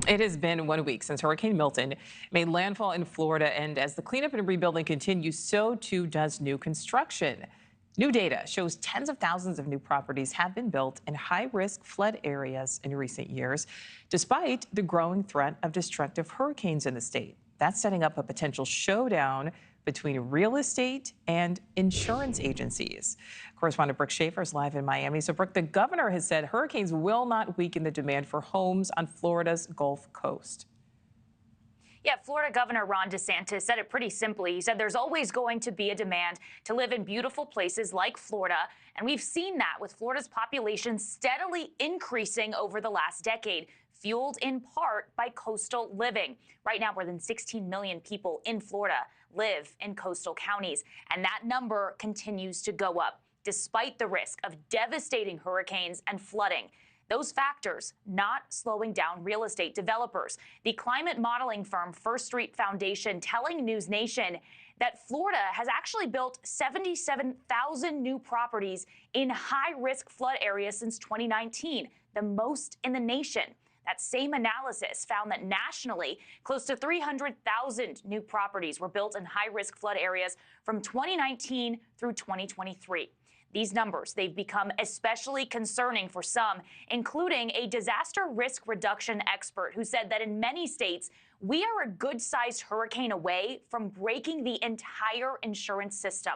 It has been 1 week since Hurricane Milton made landfall in Florida, and as the cleanup and rebuilding continues, so too does new construction. New data shows tens of thousands of new properties have been built in high-risk flood areas in recent years, despite the growing threat of destructive hurricanes in the state. That's setting up a potential showdown between real estate and insurance agencies. Correspondent Brooke Schaefer is live in Miami. So, Brooke, the governor has said hurricanes will not weaken the demand for homes on Florida's Gulf Coast. Yeah, Florida Governor Ron DeSantis said it pretty simply. He said there's always going to be a demand to live in beautiful places like Florida. And we've seen that with Florida's population steadily increasing over the last decade, fueled in part by coastal living. Right now, more than 16 million people in Florida live in coastal counties, and that number continues to go up despite the risk of devastating hurricanes and flooding. Those factors not slowing down real estate developers. The climate modeling firm First Street Foundation telling NewsNation that Florida has actually built 77,000 new properties in high-risk flood areas since 2019, the most in the nation. That same analysis found that nationally, close to 300,000 new properties were built in high-risk flood areas from 2019 through 2023. These numbers, they've become especially concerning for some, including a disaster risk reduction expert who said that in many states, we are a good-sized hurricane away from breaking the entire insurance system.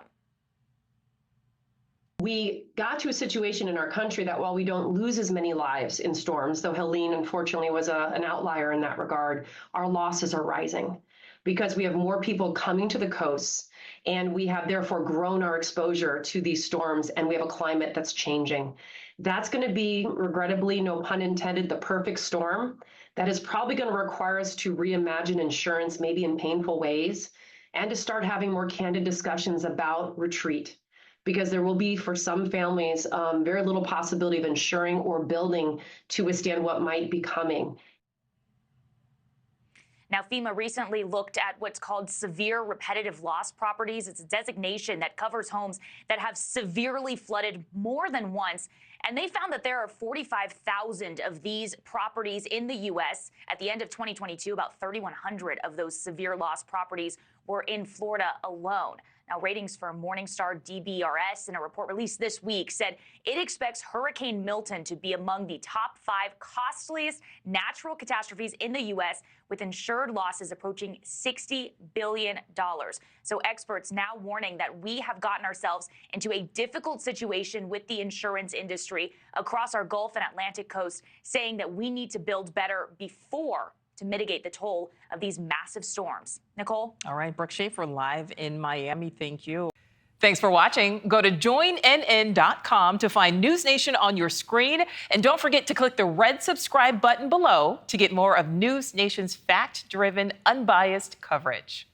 We got to a situation in our country that while we don't lose as many lives in storms, though Helene unfortunately was an outlier in that regard, our losses are rising because we have more people coming to the coasts, and we have therefore grown our exposure to these storms, and we have a climate that's changing. That's going to be, regrettably, no pun intended, the perfect storm that is probably going to require us to reimagine insurance, maybe in painful ways, and to start having more candid discussions about retreat. Because there will be, for some families, very little possibility of insuring or building to withstand what might be coming. Now, FEMA recently looked at what's called severe repetitive loss properties. It's a designation that covers homes that have severely flooded more than once. And they found that there are 45,000 of these properties in the U.S. At the end of 2022, about 3,100 of those severe loss properties were in Florida alone. Now, ratings firm Morningstar DBRS, in a report released this week, said it expects Hurricane Milton to be among the top 5 costliest natural catastrophes in the U.S., with insured losses approaching $60 billion. So experts now warning that we have gotten ourselves into a difficult situation with the insurance industry across our Gulf and Atlantic coast, saying that we need to build better before to mitigate the toll of these massive storms. Nichole? All right, Brooke Schaefer live in Miami. Thank you. Thanks for watching. Go to joinnn.com to find NewsNation on your screen. And don't forget to click the red subscribe button below to get more of NewsNation's fact-driven, unbiased coverage.